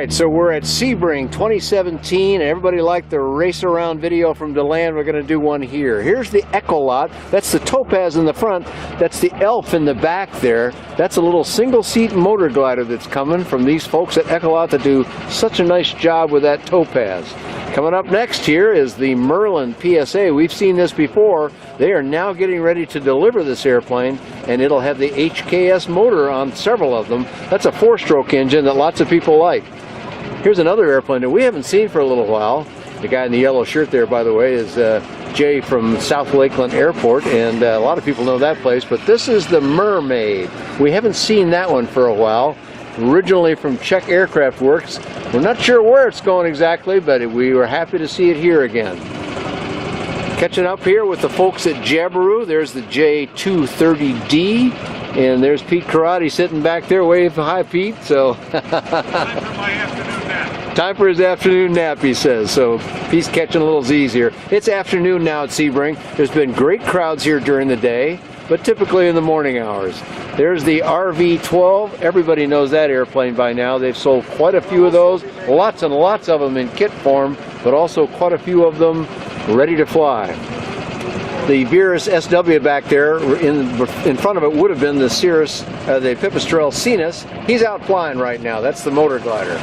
right, so we're at Sebring 2017. Everybody liked the Race Around video from DeLand. We're going to do one here. Here's the Echolot. That's the Topaz in the front. That's the Elf in the back there. That's a little single-seat motor glider that's coming from these folks at Echolot that do such a nice job with that Topaz. Coming up next here is the Merlin PSA. We've seen this before. They are now getting ready to deliver this airplane, and it'll have the HKS motor on several of them. That's a 4-stroke engine that lots of people like. Here's another airplane that we haven't seen for a little while. The guy in the yellow shirt there, by the way, is Jay from South Lakeland Airport, and a lot of people know that place, but this is the Mermaid. We haven't seen that one for a while. Originally from Czech Aircraft Works. We're not sure where it's going exactly, but we were happy to see it here again. Catching up here with the folks at Jabiru. There's the J230D, and there's Pete Karate sitting back there. Wave hi, Pete. So Time for my afternoon nap. Time for his afternoon nap, he says. So he's catching a little Z's here. It's afternoon now at Sebring. There's been great crowds here during the day, but typically in the morning hours. There's the RV-12. Everybody knows that airplane by now. They've sold quite a few of those. Lots and lots of them in kit form, but also quite a few of them ready to fly. The Virus SW back there, in front of it would have been the Cirrus, the Pipistrel Cetus. He's out flying right now. That's the motor glider.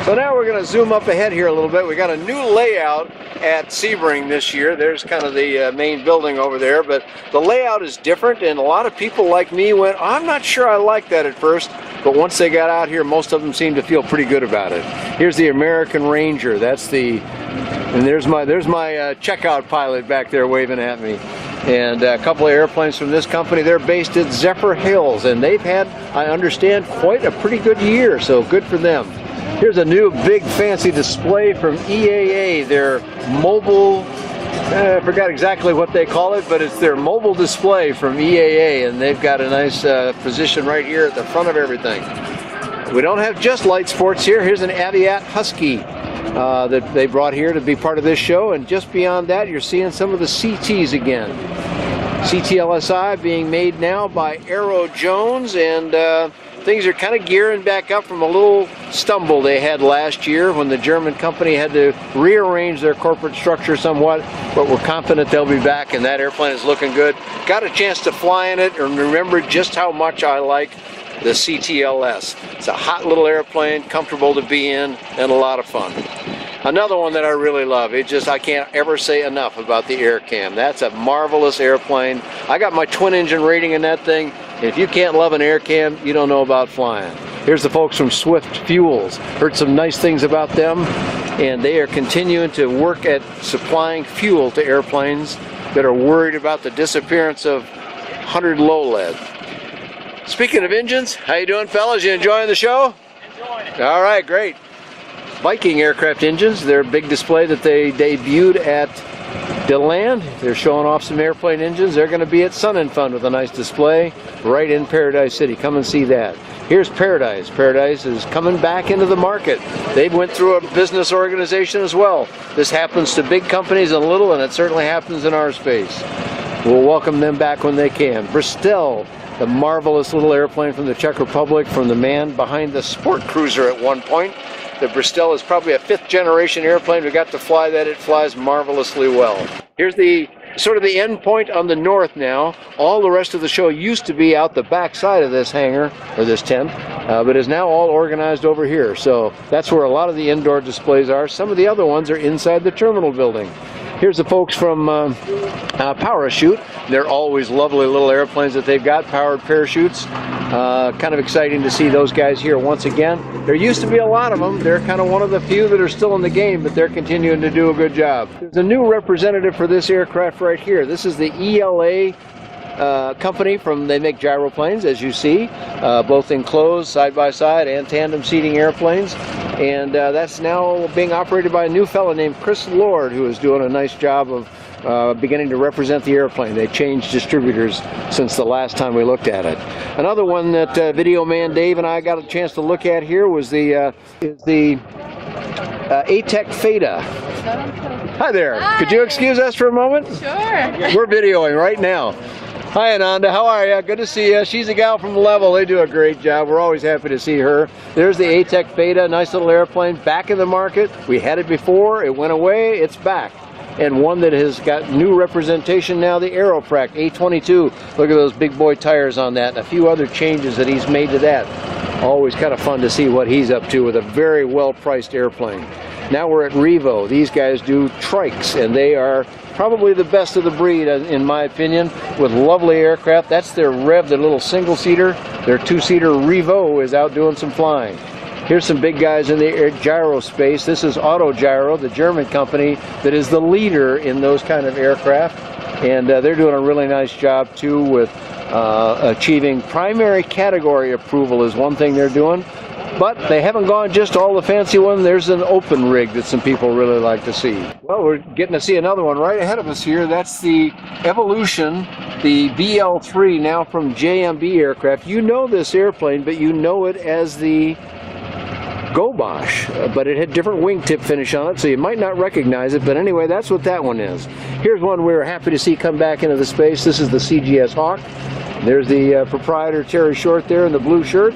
So now we're going to zoom up ahead here a little bit. We got a new layout at Sebring this year. There's kind of the main building over there, but the layout is different, and a lot of people like me went, I'm not sure I like that at first, but once they got out here, most of them seemed to feel pretty good about it. Here's the American Ranger. That's the, and there's my checkout pilot back there waving at me. And a couple of airplanes from this company. They're based at Zephyr Hills, and they've had, I understand, quite a pretty good year, so good for them. Here's a new big fancy display from EAA, their mobile, I forgot exactly what they call it, but it's their mobile display from EAA, and they've got a nice position right here at the front of everything. We don't have just light sports here. Here's an Aviat Husky that they brought here to be part of this show, and just beyond that you're seeing some of the CTs again. CTLSI being made now by Aero Jones, and things are kind of gearing back up from a little stumble they had last year when the German company had to rearrange their corporate structure somewhat, but we're confident they'll be back, and that airplane is looking good. Got a chance to fly in it and remember just how much I like the CTLS. It's a hot little airplane, comfortable to be in, and a lot of fun. Another one that I really love, I can't ever say enough about the AirCam. That's a marvelous airplane. I got my twin engine rating in that thing. If you can't love an AirCam, you don't know about flying. Here's the folks from Swift Fuels. Heard some nice things about them, and they are continuing to work at supplying fuel to airplanes that are worried about the disappearance of 100 low lead. Speaking of engines, how you doing, fellas? You enjoying the show? Enjoying it. All right, great. Viking aircraft engines, their big display that they debuted at DeLand. They're showing off some airplane engines. They're going to be at Sun and Fun with a nice display right in Paradise City. Come and see that. Here's Paradise. Paradise is coming back into the market. They went through a business organization as well. This happens to big companies and little, and it certainly happens in our space. We'll welcome them back when they can. Bristol, the marvelous little airplane from the Czech Republic, from the man behind the sport cruiser at one point. The Bristol is probably a 5th generation airplane. We got to fly that. It flies marvelously well. Here's the sort of the end point on the north now. All the rest of the show used to be out the back side of this hangar, or this tent, but is now all organized over here. So that's where a lot of the indoor displays are. Some of the other ones are inside the terminal building. Here's the folks from Parachute. They're always lovely little airplanes that they've got, powered parachutes. Kind of exciting to see those guys here once again. There used to be a lot of them. They're kind of one of the few that are still in the game, but they're continuing to do a good job. There's a new representative for this aircraft right here. This is the ELA company they make gyroplanes, as you see, both enclosed side-by-side and tandem seating airplanes. And that's now being operated by a new fellow named Chris Lord, who is doing a nice job of beginning to represent the airplane. They changed distributors since the last time we looked at it. Another one that video man Dave and I got a chance to look at here was the ATEC Feta. Hi there. Hi. Could you excuse us for a moment? Sure. We're videoing right now. Hi Ananda, how are you? Good to see you. She's a gal from Level. They do a great job. We're always happy to see her. There's the ATEC Beta, nice little airplane, back in the market. We had it before, it went away, it's back. And one that has got new representation now, the Aeroprac A22. Look at those big boy tires on that, and a few other changes that he's made to that. Always kind of fun to see what he's up to with a very well-priced airplane. Now we're at Revo. These guys do trikes, and they are probably the best of the breed, in my opinion, with lovely aircraft. That's their Rev, their little single-seater. Their two-seater Revo is out doing some flying. Here's some big guys in the air gyro space. This is Auto Gyro, the German company that is the leader in those kind of aircraft. And they're doing a really nice job, too, with achieving primary category approval is one thing they're doing. But they haven't gone just all the fancy one. There's an open rig that some people really like to see. Well, we're getting to see another one right ahead of us here. That's the Evolution, the BL3, now from JMB Aircraft. You know this airplane, but you know it as the Gobosh, but it had different wingtip finish on it, so you might not recognize it. But anyway, that's what that one is. Here's one we were happy to see come back into the space. This is the CGS Hawk. There's the proprietor, Terry Short, there in the blue shirt.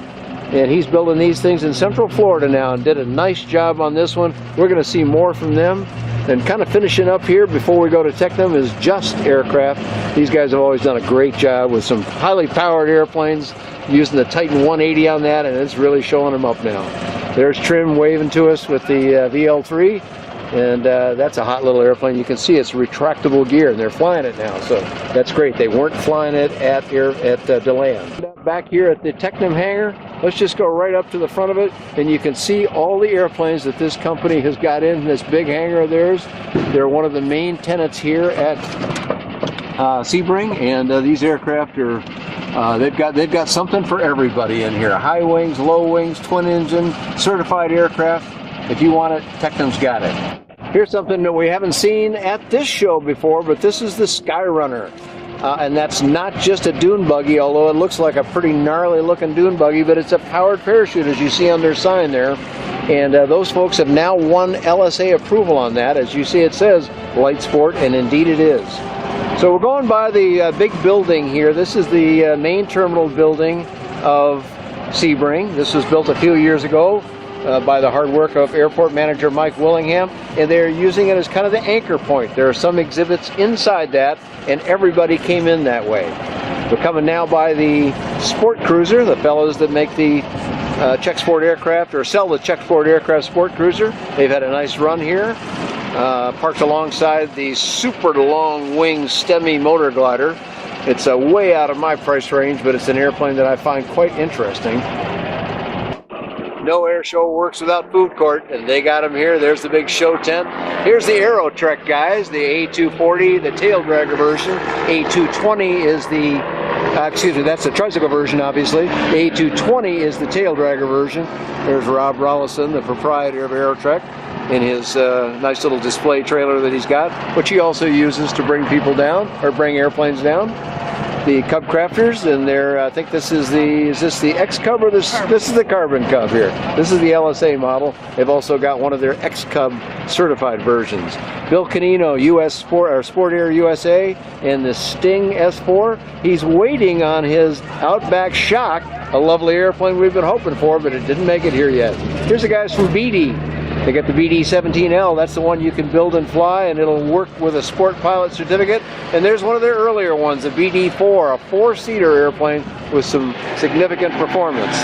And he's building these things in Central Florida now and did a nice job on this one. We're going to see more from them. And kind of finishing up here before we go to Technam is Just Aircraft. These guys have always done a great job with some highly powered airplanes, using the Titan 180 on that, and it's really showing them up now. There's Trim waving to us with the VL3. And that's a hot little airplane. You can see it's retractable gear, and they're flying it now, so that's great. They weren't flying it at DeLand. Back here at the Technam hangar, let's just go right up to the front of it, and you can see all the airplanes that this company has got in this big hangar of theirs. They're one of the main tenants here at Sebring, and these aircraft are they've got something for everybody in here. High wings, low wings, twin engine, certified aircraft. If you want it, Technam's got it. Here's something that we haven't seen at this show before, but this is the Skyrunner. And that's not just a dune buggy, although it looks like a pretty gnarly looking dune buggy, but it's a powered parachute, as you see on their sign there. And those folks have now won LSA approval on that. As you see, it says Light Sport, and indeed it is. So we're going by the big building here. This is the main terminal building of Sebring. This was built a few years ago by the hard work of airport manager Mike Willingham, and they're using it as kind of the anchor point. There are some exhibits inside that, and everybody came in that way. We're coming now by the Sport Cruiser, the fellows that make the Czech Sport aircraft, or sell the Czech Sport aircraft Sport Cruiser. They've had a nice run here. Parked alongside the super long wing STEMI motor glider. It's way out of my price range, but it's an airplane that I find quite interesting. No air show works without food court, and they got them here. There's the big show tent. Here's the Aero Trek guys, the A240, the tail dragger version. A220 is the, excuse me, that's the tricycle version, obviously. The A220 is the tail dragger version. There's Rob Rollison, the proprietor of Aero Trek, in his nice little display trailer that he's got, which he also uses to bring people down, or bring airplanes down. The Cub Crafters, and they're, I think this is this the X Cub, or this is the Carbon Cub here. This is the LSA model. They've also got one of their X Cub certified versions. Bill Canino, US Sport, or Sport Air USA, and the Sting S4. He's waiting on his Outback Shock, a lovely airplane we've been hoping for, but it didn't make it here yet. Here's the guys from BD. They got the BD-17L, that's the one you can build and fly, and it'll work with a sport pilot certificate. And there's one of their earlier ones, the BD-4, a four-seater airplane with some significant performance.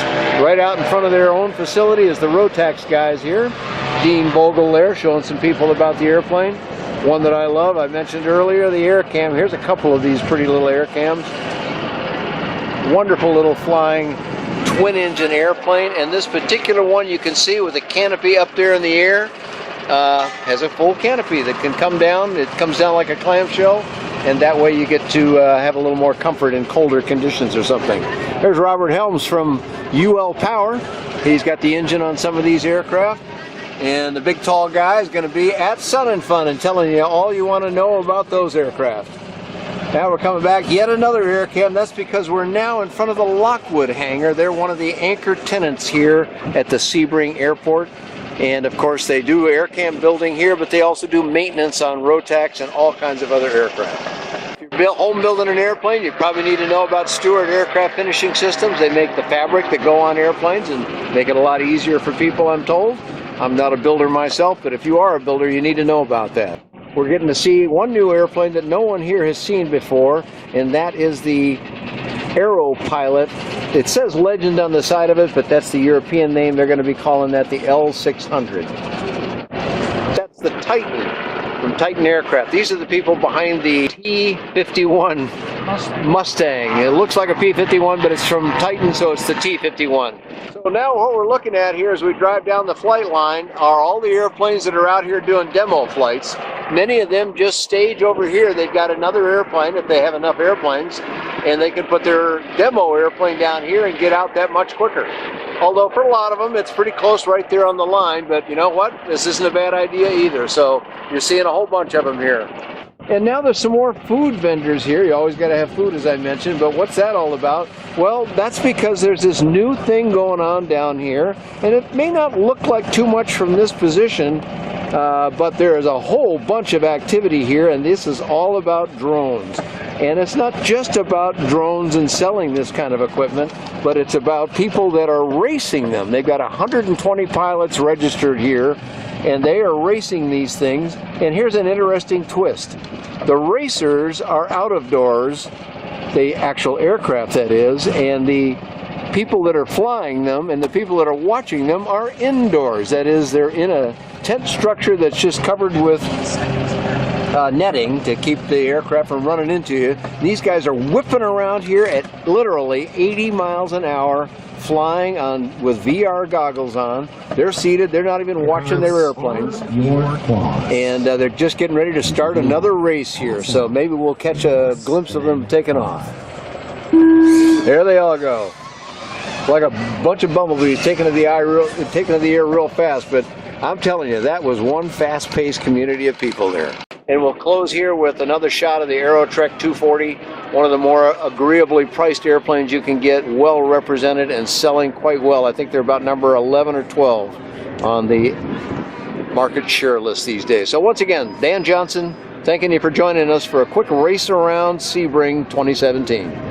Right out in front of their own facility is the Rotax guys here. Dean Bogle there, showing some people about the airplane. One that I love, I mentioned earlier, the Aircam. Here's a couple of these pretty little Aircams. Wonderful little flying twin engine airplane, and this particular one you can see with a canopy up there in the air has a full canopy that can come down. It comes down like a clamshell, and that way you get to have a little more comfort in colder conditions or something. There's Robert Helms from UL Power. He's got the engine on some of these aircraft, and the big tall guy is going to be at Sun and Fun and telling you all you want to know about those aircraft. Now we're coming back, yet another Aircam. That's because we're now in front of the Lockwood hangar. They're one of the anchor tenants here at the Sebring Airport. And of course they do Aircam building here, but they also do maintenance on Rotax and all kinds of other aircraft. Home building an airplane, you probably need to know about Stewart Aircraft Finishing Systems. They make the fabric that go on airplanes and make it a lot easier for people, I'm told. I'm not a builder myself, but if you are a builder, you need to know about that. We're getting to see one new airplane that no one here has seen before, and that is the Aero Pilot. It says Legend on the side of it, but that's the European name. They're going to be calling that the L600. That's the Titan from Titan Aircraft. These are the people behind the T-51 Mustang. It looks like a P-51, but it's from Titan, so it's the T-51. So now what we're looking at here as we drive down the flight line are all the airplanes that are out here doing demo flights. Many of them just stage over here. They've got another airplane if they have enough airplanes, and they can put their demo airplane down here and get out that much quicker. Although for a lot of them, it's pretty close right there on the line, but you know what? This isn't a bad idea either. So you're seeing a whole bunch of them here. And now there's some more food vendors here. You always got to have food, as I mentioned, but what's that all about? Well, that's because there's this new thing going on down here, and it may not look like too much from this position, but there is a whole bunch of activity here, and this is all about drones. And it's not just about drones and selling this kind of equipment, but it's about people that are racing them. They've got 120 pilots registered here, and they are racing these things. And here's an interesting twist. The racers are out of doors, the actual aircraft that is, and the people that are flying them and the people that are watching them are indoors. That is, they're in a tent structure that's just covered with netting to keep the aircraft from running into you. These guys are whipping around here at literally 80 miles an hour, flying on with VR goggles on. They're seated. They're not even watching their airplanes. And they're just getting ready to start another race here. So maybe we'll catch a glimpse of them taking off. There they all go. Like a bunch of bumblebees taking to the air real fast. But I'm telling you, that was one fast-paced community of people there. And we'll close here with another shot of the Aerotrek 240, one of the more agreeably priced airplanes you can get, well represented and selling quite well. I think they're about number 11 or 12 on the market share list these days. So once again, Dan Johnson, thanking you for joining us for a quick Race Around Sebring 2017.